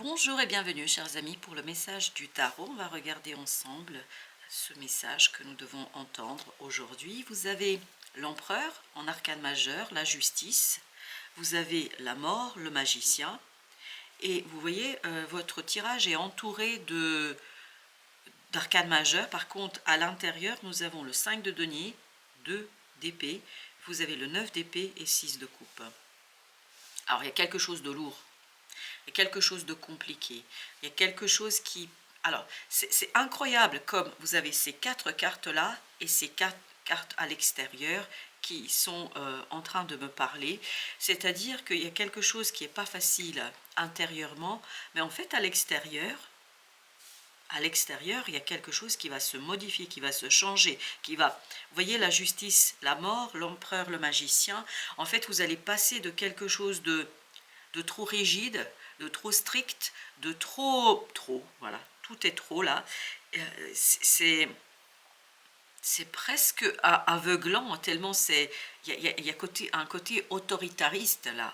Bonjour et bienvenue chers amis pour le message du tarot. On va regarder ensemble ce message que nous devons entendre aujourd'hui. Vous avez l'empereur en arcane majeur, la justice. Vous avez la mort, le magicien. Et vous voyez, votre tirage est entouré d'arcane majeur. Par contre, à l'intérieur, nous avons le 5 de denier, 2 d'épée. Vous avez le 9 d'épée et 6 de coupe. Alors, il y a quelque chose de lourd. Il y a quelque chose de compliqué. Il y a quelque chose qui... Alors, c'est incroyable comme vous avez ces 4 cartes-là et ces 4 cartes à l'extérieur qui sont en train de me parler. C'est-à-dire qu'il y a quelque chose qui n'est pas facile intérieurement, mais en fait, à l'extérieur, il y a quelque chose qui va se modifier, qui va se changer, qui va... Vous voyez, la justice, la mort, l'empereur, le magicien. En fait, vous allez passer de quelque chose de trop rigide, de trop strict, de trop, voilà, tout est trop là. C'est presque aveuglant, tellement il y a un côté autoritariste là,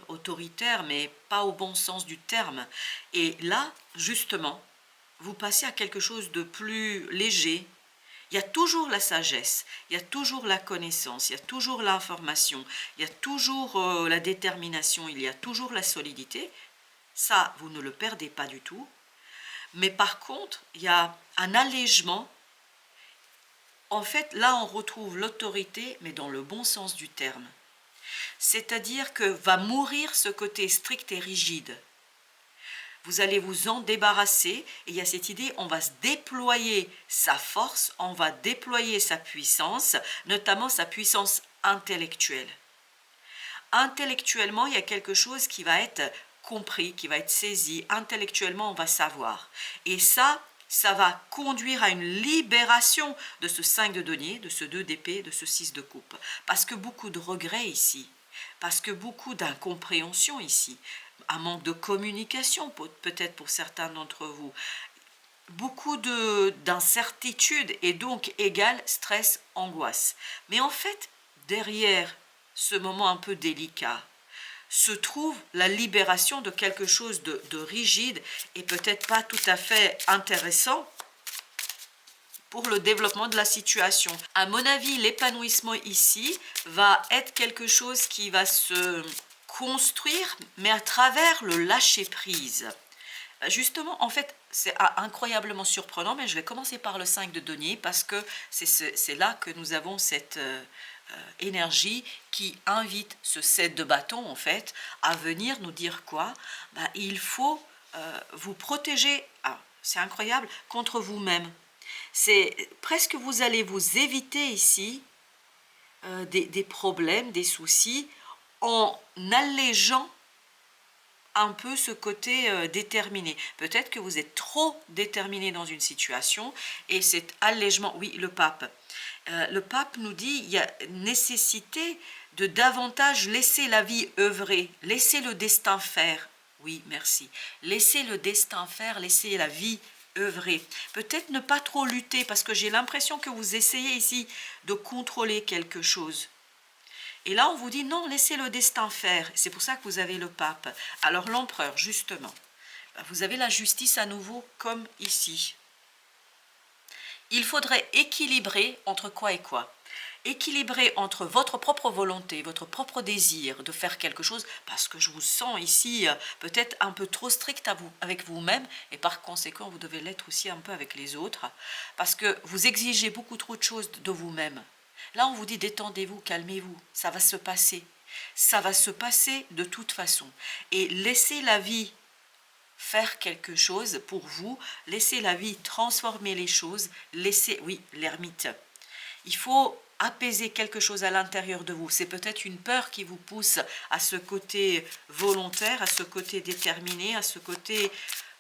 autoritaire, mais pas au bon sens du terme. Et là, justement, vous passez à quelque chose de plus léger. Il y a toujours la sagesse, il y a toujours la connaissance, il y a toujours l'information, il y a toujours la détermination, il y a toujours la solidité. Ça, vous ne le perdez pas du tout. Mais par contre, il y a un allègement. En fait, là, on retrouve l'autorité, mais dans le bon sens du terme. C'est-à-dire que va mourir ce côté strict et rigide. Vous allez vous en débarrasser et il y a cette idée, on va se déployer sa force, on va déployer sa puissance, notamment sa puissance intellectuelle. Intellectuellement, il y a quelque chose qui va être compris, qui va être saisi. Intellectuellement, on va savoir. Et ça va conduire à une libération de ce 5 de denier, de ce 2 d'épée, de ce 6 de coupe. Parce que beaucoup de regrets ici, parce que beaucoup d'incompréhension ici, un manque de communication peut-être pour certains d'entre vous, beaucoup d'incertitude et donc égale stress, angoisse. Mais en fait, derrière ce moment un peu délicat, se trouve la libération de quelque chose de rigide et peut-être pas tout à fait intéressant pour le développement de la situation. À mon avis, l'épanouissement ici va être quelque chose qui va se construire, mais à travers le lâcher-prise. Justement, en fait, c'est incroyablement surprenant, mais je vais commencer par le 5 de denier parce que c'est là que nous avons cette énergie qui invite ce 7 de bâton, en fait, à venir nous dire quoi? Il faut vous protéger, c'est incroyable, contre vous-même. C'est presque vous allez vous éviter ici des problèmes, des soucis, en allégeant un peu ce côté déterminé. Peut-être que vous êtes trop déterminé dans une situation et cet allègement, oui, le pape. Le pape nous dit il y a nécessité de davantage laisser la vie œuvrer, laisser le destin faire. Oui, merci. Laisser le destin faire, laisser la vie œuvrer. Peut-être ne pas trop lutter parce que j'ai l'impression que vous essayez ici de contrôler quelque chose. Et là, on vous dit non, laissez le destin faire. C'est pour ça que vous avez le pape. Alors l'empereur, justement, vous avez la justice à nouveau comme ici. Il faudrait équilibrer entre quoi et quoi? Équilibrer entre votre propre volonté, votre propre désir de faire quelque chose, parce que je vous sens ici peut-être un peu trop strict avec vous-même, et par conséquent, vous devez l'être aussi un peu avec les autres, parce que vous exigez beaucoup trop de choses de vous-même. Là, on vous dit détendez-vous, calmez-vous, ça va se passer. Ça va se passer de toute façon. Et laissez la vie faire quelque chose pour vous, laissez la vie transformer les choses, laissez, oui, l'ermite. Il faut apaiser quelque chose à l'intérieur de vous. C'est peut-être une peur qui vous pousse à ce côté volontaire, à ce côté déterminé, à ce côté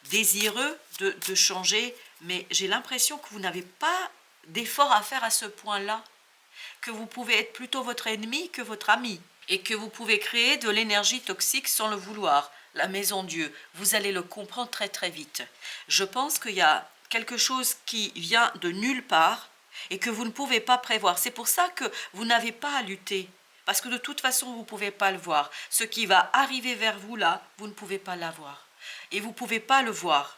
désireux de changer, mais j'ai l'impression que vous n'avez pas d'effort à faire à ce point-là, que vous pouvez être plutôt votre ennemi que votre ami, et que vous pouvez créer de l'énergie toxique sans le vouloir. La maison Dieu, vous allez le comprendre très très vite. Je pense qu'il y a quelque chose qui vient de nulle part et que vous ne pouvez pas prévoir. C'est pour ça que vous n'avez pas à lutter, parce que de toute façon, vous ne pouvez pas le voir. Ce qui va arriver vers vous là, vous ne pouvez pas l'avoir. et vous ne pouvez pas le voir.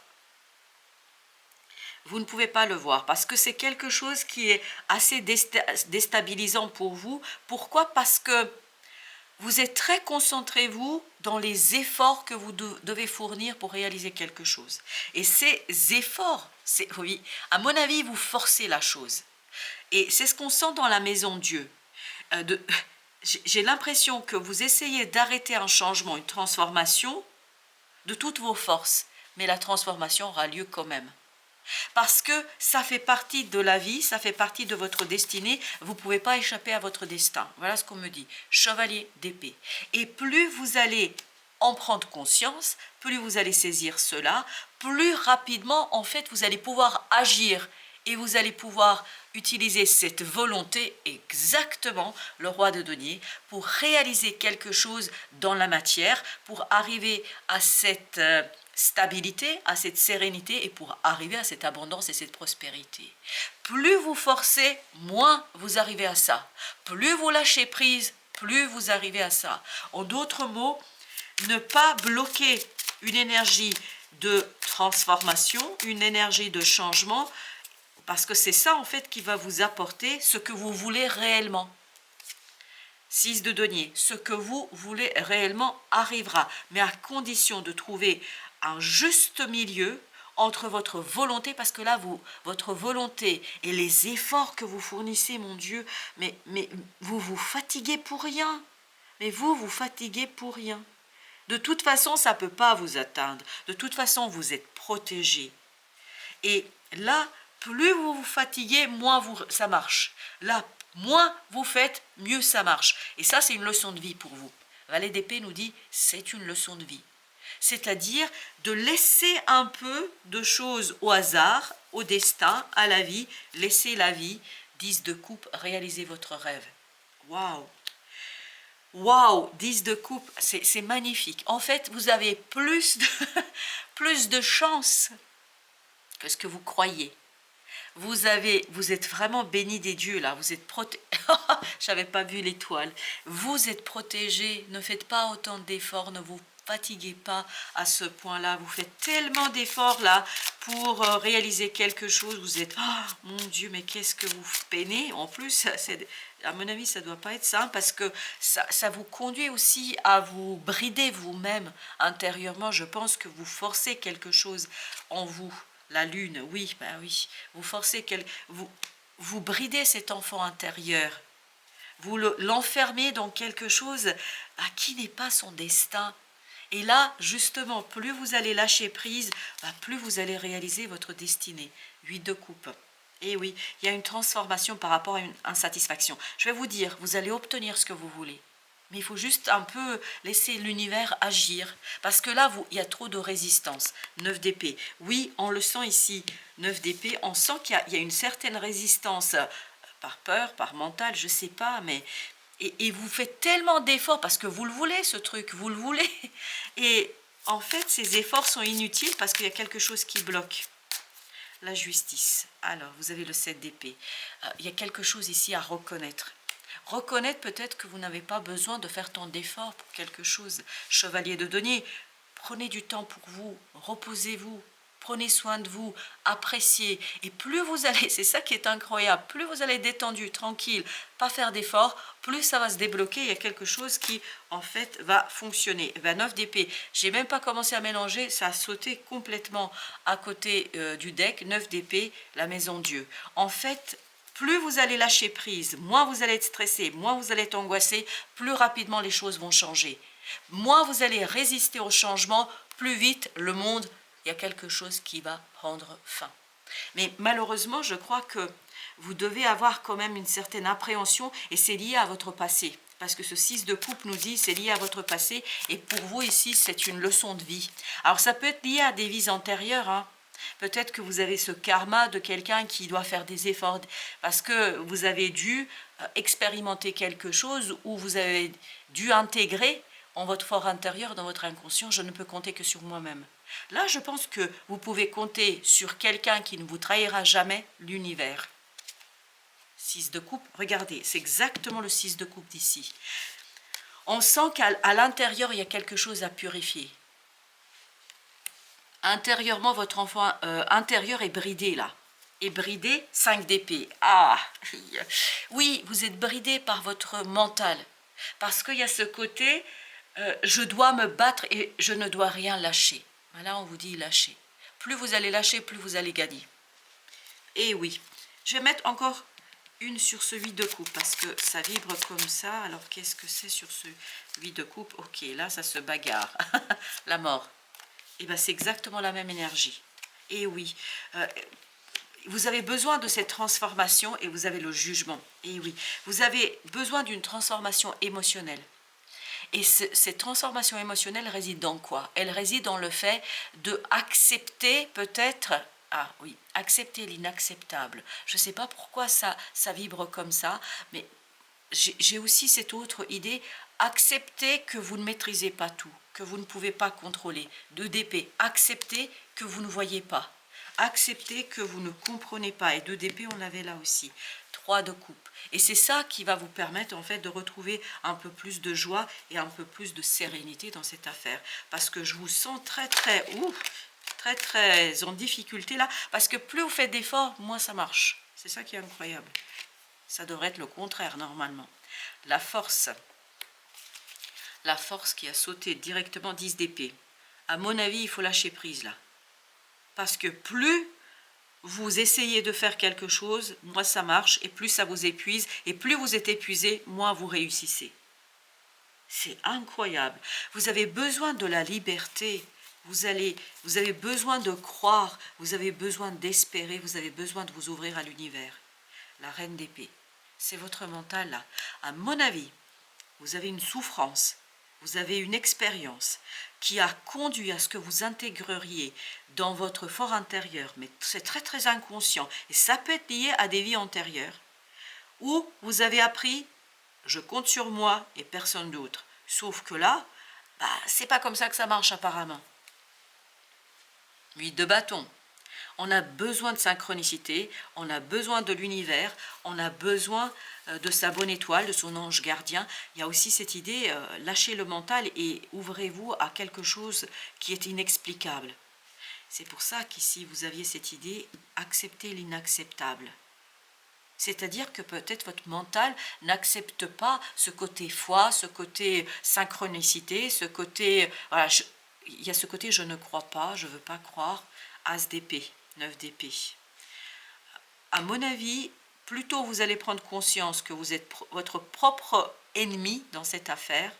Vous ne pouvez pas le voir parce que c'est quelque chose qui est assez déstabilisant pour vous. Pourquoi? Parce que vous êtes très concentré, vous, dans les efforts que vous devez fournir pour réaliser quelque chose. Et ces efforts, oui, à mon avis, vous forcez la chose. Et c'est ce qu'on sent dans la maison de Dieu. J'ai l'impression que vous essayez d'arrêter un changement, une transformation de toutes vos forces. Mais la transformation aura lieu quand même. Parce que ça fait partie de la vie, ça fait partie de votre destinée, vous ne pouvez pas échapper à votre destin. Voilà ce qu'on me dit, chevalier d'épée. Et plus vous allez en prendre conscience, plus vous allez saisir cela, plus rapidement, en fait, vous allez pouvoir agir et vous allez pouvoir utiliser cette volonté, exactement le roi de denier, pour réaliser quelque chose dans la matière, pour arriver à cette stabilité, à cette sérénité et pour arriver à cette abondance et cette prospérité. Plus vous forcez, moins vous arrivez à ça. Plus vous lâchez prise, plus vous arrivez à ça. En d'autres mots, ne pas bloquer une énergie de transformation, une énergie de changement, parce que c'est ça en fait qui va vous apporter ce que vous voulez réellement. 6 de denier, ce que vous voulez réellement arrivera, mais à condition de trouver un juste milieu entre votre volonté, parce que là, votre volonté et les efforts que vous fournissez, mon Dieu, mais vous vous fatiguez pour rien. Mais vous fatiguez pour rien. De toute façon, ça ne peut pas vous atteindre. De toute façon, vous êtes protégé. Et là, plus vous vous fatiguez, moins ça marche. Là, moins vous faites, mieux ça marche. Et ça, c'est une leçon de vie pour vous. Valet d'épée nous dit, c'est une leçon de vie. C'est-à-dire de laisser un peu de choses au hasard, au destin, à la vie. Laissez la vie, 10 de coupe, réalisez votre rêve. Waouh! Waouh, 10 de coupe, c'est magnifique. En fait, vous avez plus de chance que ce que vous croyez. Vous êtes vraiment béni des dieux là, vous êtes protégé. J'avais pas vu l'étoile. Vous êtes protégé, ne faites pas autant d'efforts, ne vous fatiguez pas à ce point-là. Vous faites tellement d'efforts là pour réaliser quelque chose. Vous êtes, oh, mon Dieu, mais qu'est-ce que vous peinez. En plus, à mon avis, ça ne doit pas être simple parce que ça vous conduit aussi à vous brider vous-même intérieurement. Je pense que vous forcez quelque chose en vous. La lune, oui, ben oui. Vous forcez, vous bridez cet enfant intérieur. Vous l'enfermez dans quelque chose à qui n'est pas son destin. Et là, justement, plus vous allez lâcher prise, plus vous allez réaliser votre destinée. 8 de coupe. Et oui, il y a une transformation par rapport à une insatisfaction. Je vais vous dire, vous allez obtenir ce que vous voulez. Mais il faut juste un peu laisser l'univers agir. Parce que là, il y a trop de résistance. 9 d'épée. Oui, on le sent ici. 9 d'épée, on sent qu'il y a une certaine résistance par peur, par mental, je ne sais pas, mais... Et vous faites tellement d'efforts parce que vous le voulez, ce truc, vous le voulez. Et en fait, ces efforts sont inutiles parce qu'il y a quelque chose qui bloque. La justice. Alors, vous avez le 7 d'épée. Il y a quelque chose ici à reconnaître. Reconnaître peut-être que vous n'avez pas besoin de faire tant d'efforts pour quelque chose. Chevalier de denier, prenez du temps pour vous, reposez-vous. Prenez soin de vous, appréciez. Et plus vous allez, c'est ça qui est incroyable, plus vous allez détendu, tranquille, pas faire d'efforts, plus ça va se débloquer. Il y a quelque chose qui, en fait, va fonctionner. 9 d'épée, j'ai même pas commencé à mélanger, ça a sauté complètement à côté du deck. 9 d'épée, la maison Dieu. En fait, plus vous allez lâcher prise, moins vous allez être stressé, moins vous allez être angoissé, plus rapidement les choses vont changer. Moins vous allez résister au changement, plus vite le monde, il y a quelque chose qui va prendre fin. Mais malheureusement, je crois que vous devez avoir quand même une certaine appréhension et c'est lié à votre passé. Parce que ce 6 de coupe nous dit c'est lié à votre passé et pour vous ici, c'est une leçon de vie. Alors ça peut être lié à des vies antérieures, hein. Peut-être que vous avez ce karma de quelqu'un qui doit faire des efforts parce que vous avez dû expérimenter quelque chose ou vous avez dû intégrer en votre fort intérieur, dans votre inconscient, je ne peux compter que sur moi-même. Là, je pense que vous pouvez compter sur quelqu'un qui ne vous trahira jamais, l'univers. 6 de coupe, regardez, c'est exactement le 6 de coupe d'ici. On sent qu'à l'intérieur, il y a quelque chose à purifier. Intérieurement, votre enfant intérieur est bridé là. Est bridé, 5 d'épée. Ah, oui, vous êtes bridé par votre mental. Parce qu'il y a ce côté, je dois me battre et je ne dois rien lâcher. Là, on vous dit lâcher. Plus vous allez lâcher, plus vous allez gagner. Et oui, je vais mettre encore une sur ce 8 de coupe parce que ça vibre comme ça. Alors, qu'est-ce que c'est sur ce 8 de coupe? Ok, là, ça se bagarre. La mort. Et bien, c'est exactement la même énergie. Et oui, vous avez besoin de cette transformation et vous avez le jugement. Et oui, vous avez besoin d'une transformation émotionnelle. Et cette transformation émotionnelle réside dans quoi? Elle réside dans le fait de accepter peut-être, ah oui, accepter l'inacceptable. Je ne sais pas pourquoi ça vibre comme ça, mais j'ai aussi cette autre idée, accepter que vous ne maîtrisez pas tout, que vous ne pouvez pas contrôler. 2 d'épée, accepter que vous ne voyez pas. Accepter que vous ne comprenez pas. Et 2 d'épée, on l'avait là aussi. 3 de coupe. Et c'est ça qui va vous permettre en fait de retrouver un peu plus de joie et un peu plus de sérénité dans cette affaire. Parce que je vous sens très en difficulté là. Parce que plus vous faites d'efforts, moins ça marche. C'est ça qui est incroyable. Ça devrait être le contraire normalement. La force qui a sauté directement 10 d'épée. À mon avis, il faut lâcher prise là. Parce que plus vous essayez de faire quelque chose, moins ça marche, et plus ça vous épuise, et plus vous êtes épuisé, moins vous réussissez. C'est incroyable. Vous avez besoin de la liberté. Vous avez besoin de croire, vous avez besoin d'espérer, vous avez besoin de vous ouvrir à l'univers. La reine d'épée, c'est votre mental là. À mon avis, vous avez une souffrance, vous avez une expérience qui a conduit à ce que vous intégreriez dans votre fort intérieur, mais c'est très inconscient, et ça peut être lié à des vies antérieures, où vous avez appris, je compte sur moi et personne d'autre. Sauf que là, c'est pas comme ça que ça marche apparemment. 8 de bâton. On a besoin de synchronicité, on a besoin de l'univers, on a besoin de sa bonne étoile, de son ange gardien. Il y a aussi cette idée, lâchez le mental et ouvrez-vous à quelque chose qui est inexplicable. C'est pour ça qu'ici, vous aviez cette idée, accepter l'inacceptable. C'est-à-dire que peut-être votre mental n'accepte pas ce côté foi, ce côté synchronicité, ce côté... Voilà, il y a ce côté je ne crois pas, je ne veux pas croire, As d'épée, 9 d'épée. À mon avis, plus tôt vous allez prendre conscience que vous êtes votre propre ennemi dans cette affaire,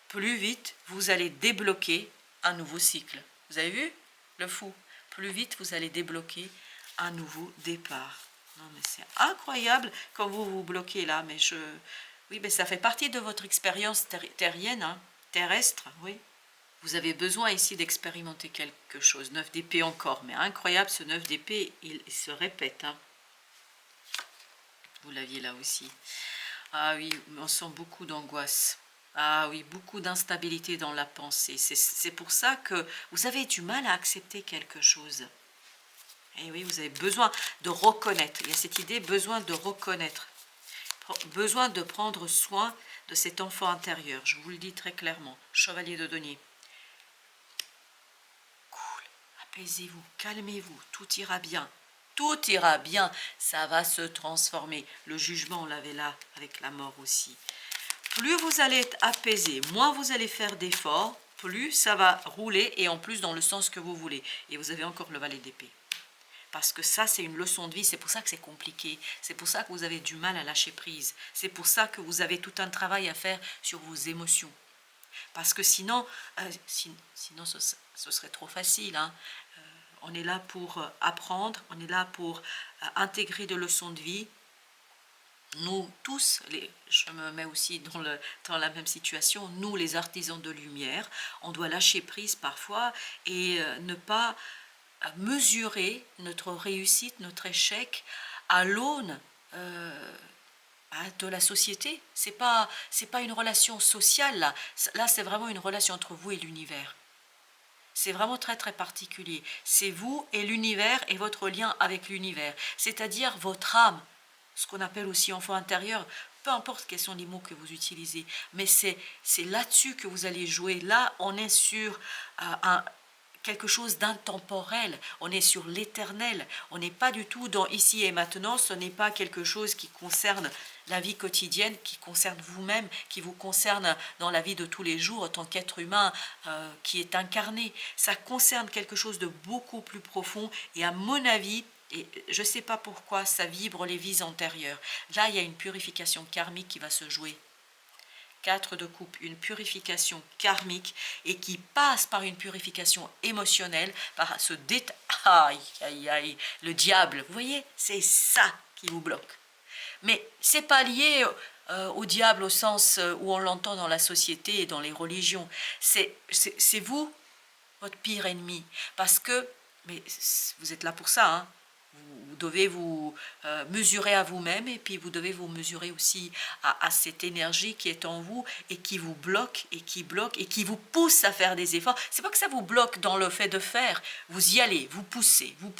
plus vite vous allez débloquer un nouveau cycle. Vous avez vu le fou? Plus vite vous allez débloquer un nouveau départ. Non mais c'est incroyable quand vous vous bloquez là, mais oui, mais ça fait partie de votre expérience terrienne, hein, terrestre, oui. Vous avez besoin ici d'expérimenter quelque chose. 9 d'épée encore, mais incroyable, ce 9 d'épée, il se répète. Hein. Vous l'aviez là aussi. Ah oui, on sent beaucoup d'angoisse. Ah oui, beaucoup d'instabilité dans la pensée. C'est pour ça que vous avez du mal à accepter quelque chose. Et oui, vous avez besoin de reconnaître. Il y a cette idée, besoin de reconnaître. Besoin de prendre soin de cet enfant intérieur. Je vous le dis très clairement. Chevalier de denier. Apaisez-vous, calmez-vous, tout ira bien. Tout ira bien, ça va se transformer. Le jugement, on l'avait là, avec la mort aussi. Plus vous allez être apaisé, moins vous allez faire d'efforts, plus ça va rouler, et en plus dans le sens que vous voulez. Et vous avez encore le valet d'épée. Parce que ça, c'est une leçon de vie, c'est pour ça que c'est compliqué. C'est pour ça que vous avez du mal à lâcher prise. C'est pour ça que vous avez tout un travail à faire sur vos émotions. Parce que sinon, sinon ce serait trop facile. Hein. On est là pour apprendre, on est là pour intégrer des leçons de vie. Nous tous, je me mets aussi dans la même situation, nous les artisans de lumière, on doit lâcher prise parfois et ne pas mesurer notre réussite, notre échec à l'aune de la société. C'est pas une relation sociale là. Là, c'est vraiment une relation entre vous et l'univers. C'est vraiment très particulier. C'est vous et l'univers et votre lien avec l'univers. C'est-à-dire votre âme, ce qu'on appelle aussi enfant intérieur, peu importe quels sont les mots que vous utilisez, mais c'est là-dessus que vous allez jouer. Là, on est sur quelque chose d'intemporel, on est sur l'éternel, on n'est pas du tout dans ici et maintenant, ce n'est pas quelque chose qui concerne la vie quotidienne, qui concerne vous-même, qui vous concerne dans la vie de tous les jours en tant qu'être humain qui est incarné. Ça concerne quelque chose de beaucoup plus profond et à mon avis, et je ne sais pas pourquoi, ça vibre les vies antérieures. Là, il y a une purification karmique qui va se jouer. 4 de coupe, une purification karmique et qui passe par une purification émotionnelle, par ce aïe, aïe, aïe, le diable. Vous voyez, c'est ça qui vous bloque. Mais c'est pas lié au diable au sens où on l'entend dans la société et dans les religions. C'est vous, votre pire ennemi. Parce que, mais vous êtes là pour ça, hein. Vous devez vous mesurer à vous-même et puis vous devez vous mesurer aussi à cette énergie qui est en vous et qui vous bloque et qui vous pousse à faire des efforts. C'est pas que ça vous bloque dans le fait de faire. Vous y allez, vous poussez, vous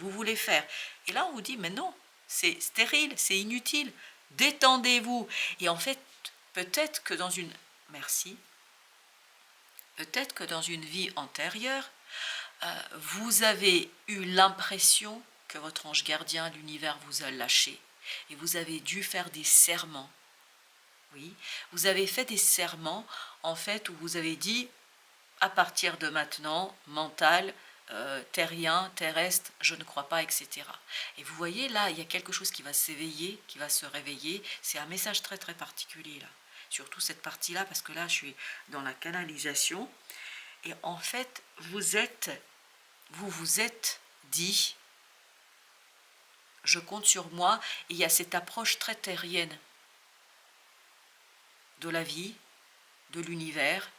voulez faire. Et là on vous dit mais non, c'est stérile, c'est inutile. Détendez-vous. Et en fait, peut-être que dans une vie antérieure, vous avez eu l'impression que votre ange gardien, l'univers, vous a lâché. Et vous avez dû faire des serments. Oui, vous avez fait des serments, en fait, où vous avez dit, à partir de maintenant, mental, terrien, terrestre, je ne crois pas, etc. Et vous voyez, là, il y a quelque chose qui va s'éveiller, qui va se réveiller. C'est un message très, très particulier, là. Surtout cette partie-là, parce que là, je suis dans la canalisation. Et en fait, vous vous êtes dit, je compte sur moi, et il y a cette approche très terrienne de la vie, de l'univers,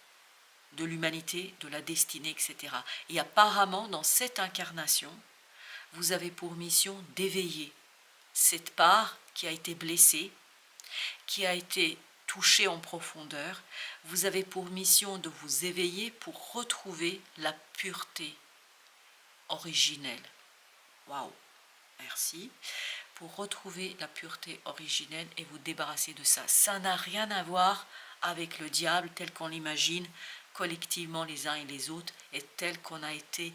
de l'humanité, de la destinée, etc. Et apparemment, dans cette incarnation, vous avez pour mission d'éveiller cette part qui a été blessée, qui a été touchée en profondeur. Vous avez pour mission de vous éveiller pour retrouver la pureté originelle. Waouh, merci. Pour retrouver la pureté originelle et vous débarrasser de ça. Ça n'a rien à voir avec le diable tel qu'on l'imagine collectivement les uns et les autres et tel qu'on a été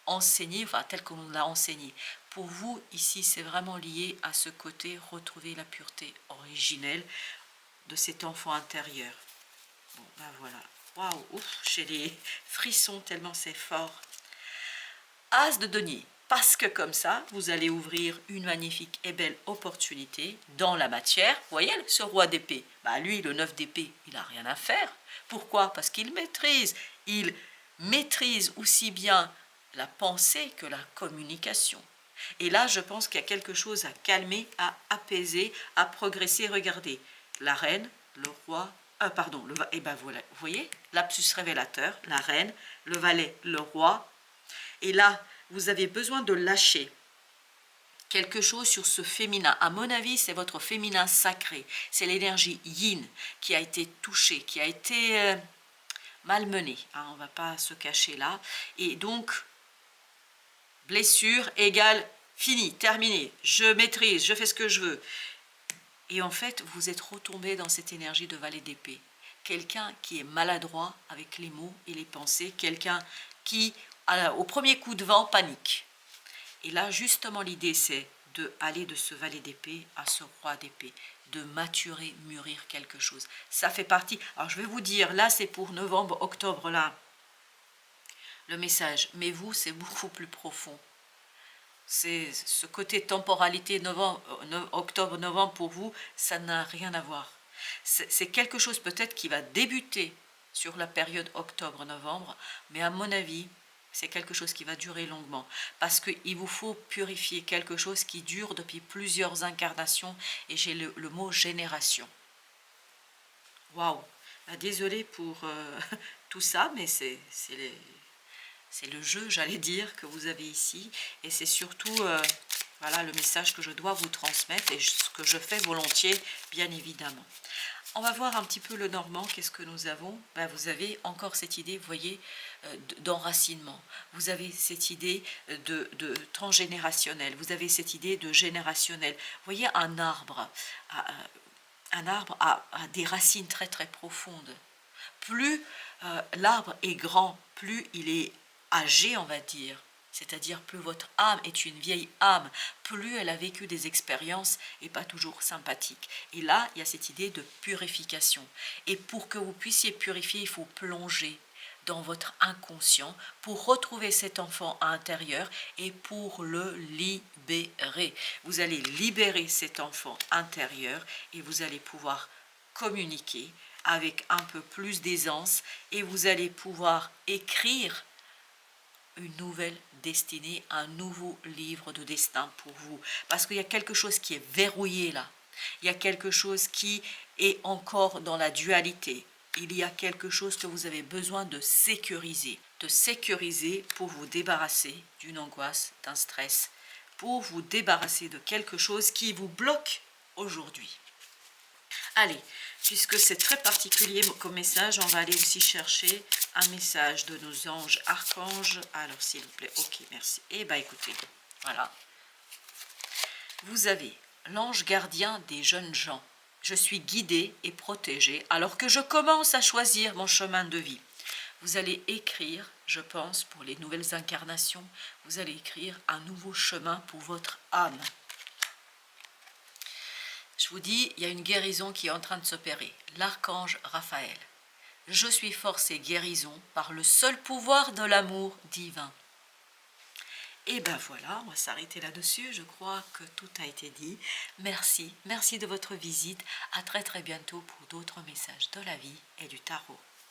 enseigné, enfin tel qu'on nous l'a enseigné. Pour vous, ici, c'est vraiment lié à ce côté, retrouver la pureté originelle de cet enfant intérieur. Bon, ben voilà. Waouh, ouf, j'ai les frissons tellement c'est fort. As de denier. Parce que comme ça, vous allez ouvrir une magnifique et belle opportunité dans la matière. Vous voyez, ce roi d'épée, bah lui, le 9 d'épée, il n'a rien à faire. Pourquoi? Parce qu'il maîtrise. Il maîtrise aussi bien la pensée que la communication. Et là, je pense qu'il y a quelque chose à calmer, à apaiser, à progresser. Regardez, la reine, le roi, et ben voilà, vous voyez, lapsus révélateur, la reine, le valet, le roi. Et là, vous avez besoin de lâcher quelque chose sur ce féminin. À mon avis, c'est votre féminin sacré. C'est l'énergie yin qui a été touchée, qui a été malmenée. Hein, on ne va pas se cacher là. Et donc, blessure égale fini, terminé. Je maîtrise, je fais ce que je veux. Et en fait, vous êtes retombé dans cette énergie de valet d'épée. Quelqu'un qui est maladroit avec les mots et les pensées. Quelqu'un qui, au premier coup de vent, panique. Et là, justement, l'idée, c'est d'aller de ce valet d'épée à ce roi d'épée, de maturer, mûrir quelque chose. Ça fait partie. Alors, je vais vous dire, là, c'est pour novembre, octobre, là, le message. Mais vous, c'est beaucoup plus profond. C'est ce côté temporalité, octobre, novembre, pour vous, ça n'a rien à voir. C'est quelque chose peut-être qui va débuter sur la période octobre-novembre, mais à mon avis, c'est quelque chose qui va durer longuement. Parce qu'il vous faut purifier quelque chose qui dure depuis plusieurs incarnations, et j'ai le mot génération. Waouh! Désolée pour tout ça, mais c'est le jeu, j'allais dire, que vous avez ici. Et c'est surtout voilà, le message que je dois vous transmettre et ce que je fais volontiers, bien évidemment. On va voir un petit peu le normand. Qu'est-ce que nous avons? Ben, vous avez encore cette idée, vous voyez, d'enracinement. Vous avez cette idée de transgénérationnel. Vous avez cette idée de générationnel. Vous voyez, un arbre a des racines très très profondes. Plus l'arbre est grand, plus il est âgé, on va dire. C'est-à-dire plus votre âme est une vieille âme, plus elle a vécu des expériences et pas toujours sympathiques. Et là, il y a cette idée de purification. Et pour que vous puissiez purifier, il faut plonger dans votre inconscient pour retrouver cet enfant intérieur et pour le libérer. Vous allez libérer cet enfant intérieur et vous allez pouvoir communiquer avec un peu plus d'aisance et vous allez pouvoir écrire une nouvelle destinée, un nouveau livre de destin pour vous. Parce qu'il y a quelque chose qui est verrouillé là. Il y a quelque chose qui est encore dans la dualité. Il y a quelque chose que vous avez besoin de sécuriser. De sécuriser pour vous débarrasser d'une angoisse, d'un stress, pour vous débarrasser de quelque chose qui vous bloque aujourd'hui. Allez, puisque c'est très particulier comme message, on va aller aussi chercher un message de nos anges archanges. Alors, s'il vous plaît, ok, merci. Eh bien, écoutez, voilà. Vous avez l'ange gardien des jeunes gens. Je suis guidée et protégée alors que je commence à choisir mon chemin de vie. Vous allez écrire, je pense, pour les nouvelles incarnations, vous allez écrire un nouveau chemin pour votre âme. Je vous dis, il y a une guérison qui est en train de s'opérer. L'archange Raphaël. Je suis force et guérison par le seul pouvoir de l'amour divin. Et ben voilà, on va s'arrêter là-dessus. Je crois que tout a été dit. Merci, merci de votre visite. À très très bientôt pour d'autres messages de la vie et du tarot.